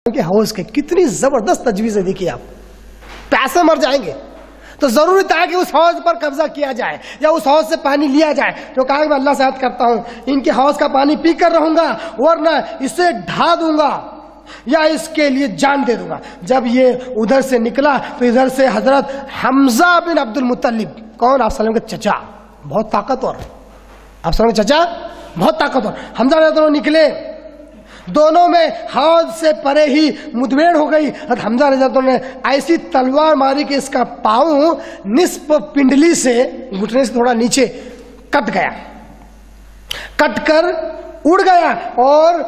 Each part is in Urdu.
کے حوض کے کتنی زبردست تجویز ہے. دیکھیے آپ پیسے مر جائیں گے تو ضروری تھا کہ اس حوض پر قبضہ کیا جائے یا اس حوض سے پانی لیا جائے. تو کہا کہ میں اللہ سے عہد کرتا ہوں ان کے حوض کا پانی پی کر رہوں گا ورنہ اسے ڈھا دوں گا یا اس کے لیے جان دے دوں گا. جب یہ ادھر سے نکلا تو ادھر سے حضرت حمزہ بن عبد المطلب, کون؟ آپ صلی اللہ علیہ وسلم کے چچا, بہت طاقتور, آپ صلی اللہ علیہ وسلم کے چچا بہت طاقتور, حمزہ رضی اللہ عنہ نکلے. دونوں میں حوض سے پرے ہی مدبیر ہو گئی. حضرت حمزہ رضی اللہ عنہ نے ایسی تلوار ماری کہ اس کا پاؤں نصف پنڈلی سے, گھٹنے سے تھوڑا نیچے کٹ گیا, کٹ کر اڑ گیا اور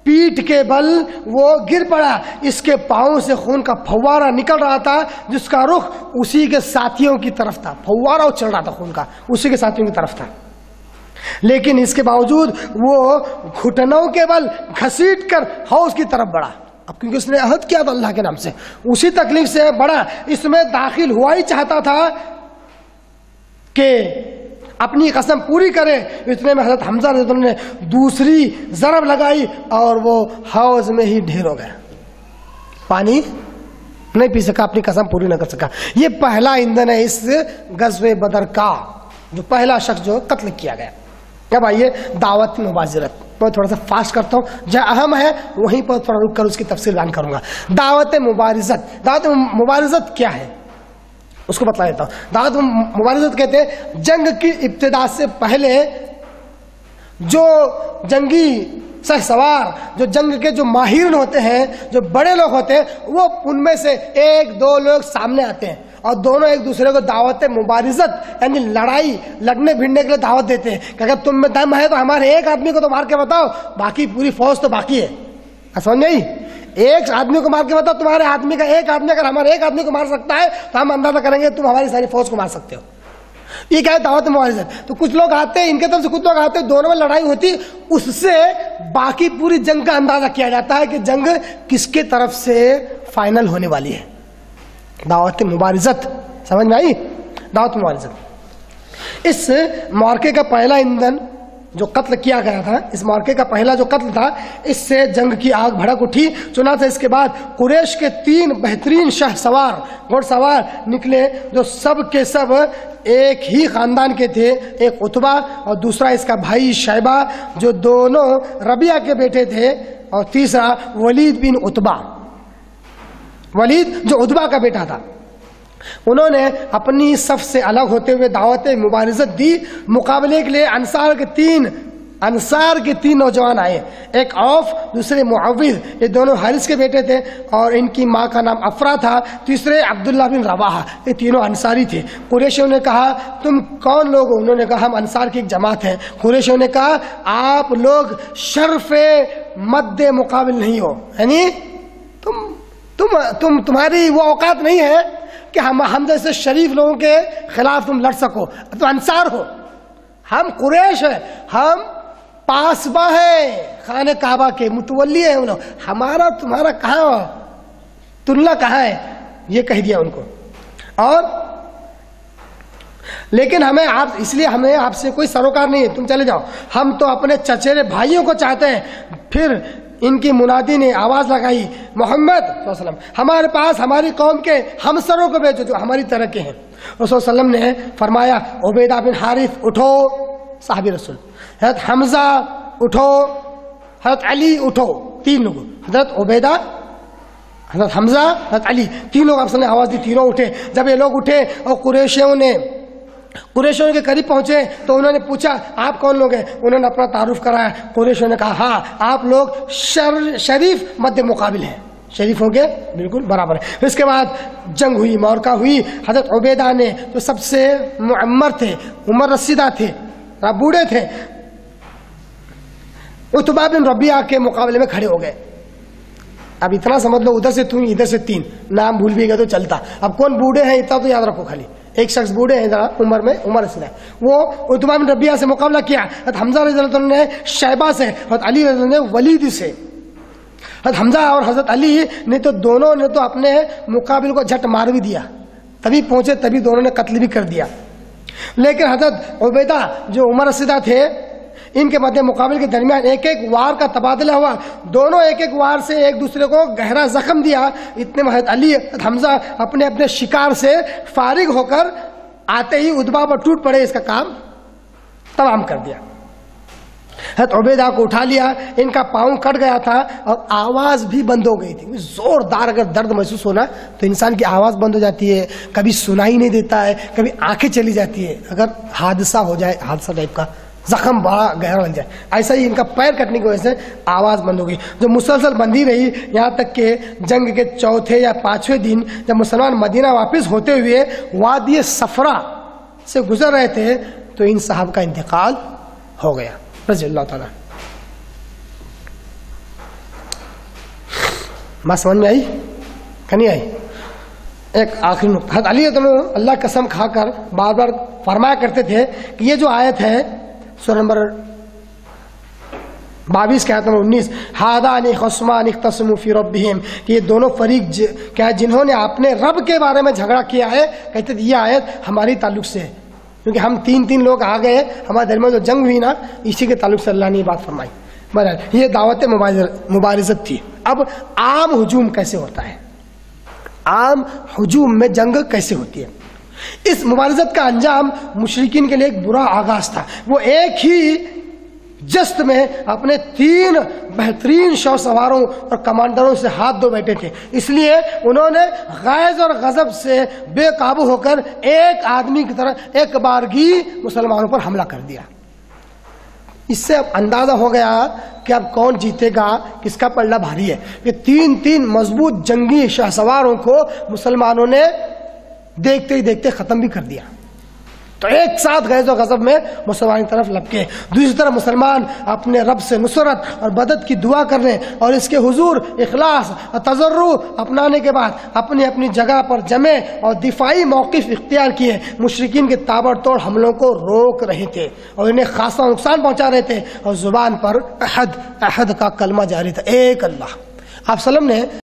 پیٹھ کے بل وہ گر پڑا. اس کے پاؤں سے خون کا پھوارا نکل رہا تھا جس کا رخ اسی کے ساتھیوں کی طرف تھا. پھوارا چل رہا تھا خون کا, اسی کے ساتھیوں کی طرف تھا. لیکن اس کے باوجود وہ گھٹنوں کے بل گھسیٹ کر حوض کی طرف بڑھا. اب کیونکہ اس نے عہد کیا تھا اللہ کے نام سے, اسی تکلیف سے بڑھا. اس میں داخل ہوا ہی چاہتا تھا کہ اپنی قسم پوری کرے. اتنے میں حضرت حمزہ رضی اللہ عنہ نے دوسری ضرب لگائی اور وہ حوض میں ہی ڈھیر ہو گیا, پانی نہیں پی سکا, اپنی قسم پوری نہ کر سکا. یہ پہلا ایندھن ہے اس غزوہ بدر کا, جو پہلا شخص جو قتل کیا گیا. اب آئیے دعوت مبارزت, میں تھوڑا سا فاسٹ کرتا ہوں, جہاں اہم ہے وہیں پر تھوڑا رک کر اس کی تفصیل بیان کروں گا. دعوت مبارزت, دعوت مبارزت کیا ہے اس کو بتلا دیتا ہوں. دعوت مبارزت کہتے ہیں جنگ کی ابتدا سے پہلے جو جنگی سہ سوار, جو جنگ کے جو ماہرین ہوتے ہیں, جو بڑے لوگ ہوتے ہیں, وہ ان میں سے ایک دو لوگ سامنے آتے ہیں اور دونوں ایک دوسرے کو دعوت مبارزت یعنی لڑائی لڑنے بھیڑنے کے لیے دعوت دیتے ہیں کہ اگر تم میں دم ہے تو ہمارے ایک آدمی کو تو مار کے بتاؤ, باقی پوری فوج تو باقی ہے. سمجھ نہیں, ایک آدمی کو مار کے بتاؤ, تمہارے آدمی کا ایک آدمی اگر ہمارے ایک آدمی کو مار سکتا ہے تو ہم اندازہ کریں گے تم ہماری ساری فوج کو مار سکتے ہو. یہ کیا ہے دعوت مبارزت. تو کچھ لوگ آتے ہیں, ان کے طرف سے کچھ لوگ آتے ہیں, دونوں میں لڑائی ہوتی, اس سے باقی پوری جنگ کا اندازہ کیا جاتا ہے کہ جنگ کس کے طرف سے فائنل ہونے والی ہے. دعوت مبارزت سمجھ میں آئی؟ دعوت مبارزت. اس معرکے کا پہلا ایندھن جو قتل کیا گیا تھا, اس معرکے کا پہلا جو قتل تھا, اس سے جنگ کی آگ بھڑک اٹھی. چنانچہ اس کے بعد قریش کے 3 بہترین شہ سوار گھوڑ سوار نکلے جو سب کے سب ایک ہی خاندان کے تھے. ایک عتبہ اور دوسرا اس کا بھائی شیبہ جو دونوں ربیعہ کے بیٹے تھے, اور تیسرا ولید بن عتبہ, ولید جو عتبہ کا بیٹا تھا. انہوں نے اپنی صف سے الگ ہوتے ہوئے دعوت مبارزت دی. مقابلے کے لیے انصار کے 3 نوجوان آئے. ایک عوف, دوسرے معوذ, یہ دونوں حارث کے بیٹے تھے اور ان کی ماں کا نام افرا تھا. تیسرے عبداللہ بن رواحہ, یہ تینوں انصاری تھے. قریشیوں نے کہا تم کون لوگ ہو؟ انہوں نے کہا ہم انصار کی ایک جماعت ہیں. قریشیوں نے کہا آپ لوگ شرف مد مقابل نہیں ہو, یعنی تمہاری وہ اوقات نہیں ہے کہ ہم جیسے شریف لوگوں کے خلاف تم لڑ سکو. تو انصار ہو, ہم قریش ہیں, ہم پاسباں ہیں خانہ کعبہ کے, متولی ہیں ان لوگ, ہمارا تمہارا کہاں تلنا کہاں ہے, یہ کہہ دیا ان کو. اور لیکن اس لیے ہمیں آپ سے کوئی سروکار نہیں ہے, تم چلے جاؤ, ہم تو اپنے چچیرے بھائیوں کو چاہتے ہیں. پھر ان کی منادی نے آواز لگائی محمد صلی اللہ علیہ وسلم ہمارے پاس ہماری قوم کے ہمسروں کو بھیجو جو ہماری طرح کے ہیں. رسول صلی اللہ علیہ وسلم نے فرمایا عبیدہ بن حارث اٹھو, صحابی رسول, حضرت حمزہ اٹھو, حضرت علی اٹھو. 3 لوگ, حضرت عبیدہ, حضرت حمزہ, حضرت علی, 3 لوگ آپ نے آواز دی, تینوں اٹھے. جب یہ لوگ اٹھے اور قریشیوں کے قریب پہنچے تو انہوں نے پوچھا آپ کون لوگ ہیں؟ انہوں نے اپنا تعارف کرایا. قریشیوں نے کہا ہاں آپ لوگ شریف مد مقابل ہیں, شریفوں کے بالکل برابر ہے. اس کے بعد جنگ ہوئی, معرکہ ہوئی. حضرت عبیدہ نے جو سب سے معمر تھے, عمر رسیدہ تھے, بوڑھے تھے, عتبہ بن ربیعہ کے مقابلے میں کھڑے ہو گئے. اب اتنا سمجھ لو, ادھر سے 3 ادھر سے 3, نام بھول بھی گئے تو چلتا. اب کون بوڑھے ہیں اتنا تو یاد رکھو, خالی ایک شخص بوڑھے ہیں ذرا عمر میں, عمر رسیدہ, وہ عتبہ بن ربیعہ سے مقابلہ کیا. حضرت حمزہ رضی اللہ عنہ نے شیبہ سے, حضرت علی رضی اللہ عنہ نے ولید سے. حضرت حمزہ اور حضرت علی نے تو دونوں نے تو اپنے مقابل کو جھٹ مار بھی دیا, تبھی پہنچے, تبھی دونوں نے قتل بھی کر دیا. لیکن حضرت عبیدہ جو عمر رسیدہ تھے ان کے مد مقابل کے درمیان ایک ایک وار کا تبادلہ ہوا، دونوں ایک ایک وار سے ایک دوسرے کو گہرا زخم دیا۔ اتنے میں حضرت علی حمزہ اپنے اپنے شکار سے فارغ ہو کر آتے ہی ادبا پر ٹوٹ پڑے، اس کا کام تمام کر دیا۔ حضرت عبیدہ کو اٹھا لیا، ان کا پاؤں کٹ گیا تھا اور آواز بھی بند ہو گئی تھی۔ زوردار اگر درد محسوس ہونا تو انسان کی آواز بند ہو جاتی ہے، کبھی سنائی نہیں دیتا ہے، کبھی آنکھیں چلی جاتی ہے، اگر حادثہ ہو جائے، حادثہ ٹائپ کا زخم بڑا گہرا لگ جائے۔ ایسا ہی ان کا پیر کٹنے کی وجہ سے آواز بند ہو گئی، جو مسلسل بندی رہی یہاں تک کہ جنگ کے چوتھے یا پانچویں دن جب مسلمان مدینہ واپس ہوتے ہوئے وادی صفرا سے گزر رہے تھے تو ان صاحب کا انتقال ہو گیا رضی اللہ تعالیٰ۔ بات سمجھ میں آئی کہ نہیں آئی؟ ایک آخری نقطہ، حضرت علی اللہ قسم کھا کر بار بار فرمایا کرتے تھے کہ یہ جو آیت ہے سورہ نمبر 22 کی آیت نمبر 19، ہذان خصمان اختصموا فی ربہم، کہ یہ دونوں فریق کیا جنہوں نے اپنے رب کے بارے میں جھگڑا کیا ہے، کہتے تھے یہ آیت ہماری تعلق سے ہے، کیونکہ ہم تین لوگ آ گئے، ہمارے درمیان جو جنگ ہوئی نا اسی کے تعلق سے اللہ نے یہ بات فرمائی۔ بہرحال یہ دعوت مبارزت تھی۔ اب عام ہجوم کیسے ہوتا ہے، عام ہجوم میں جنگ کیسے ہوتی ہے؟ اس مبارزت کا انجام مشرکین کے لیے ایک برا آغاز تھا۔ وہ ایک ہی جست میں اپنے 3 بہترین شو سواروں اور کمانڈروں سے ہاتھ دھو بیٹھے تھے، اس لیے انہوں نے غیظ اور غضب سے بے قابو ہو کر ایک آدمی کی طرح ایک بارگی مسلمانوں پر حملہ کر دیا۔ اس سے اب اندازہ ہو گیا کہ اب کون جیتے گا، کس کا پلڑا بھاری ہے۔ یہ 3 مضبوط جنگی شاہ سواروں کو مسلمانوں نے دیکھتے ہی دیکھتے ختم بھی کر دیا۔ تو ایک ساتھ غیظ و غضب میں مسلمان کی طرف لپکے، دوسری طرف مسلمان اپنے رب سے نصرت اور مدد کی دعا کرنے اور اس کے حضور اخلاص اور تضرع اپنانے کے بعد اپنی اپنی جگہ پر جمے اور دفاعی موقف اختیار کیے، مشرکین کے تابڑ توڑ حملوں کو روک رہے تھے اور انہیں خاصا نقصان پہنچا رہے تھے، اور زبان پر احد احد کا کلمہ جاری تھا، ایک اللہ۔ آپ وسلم نے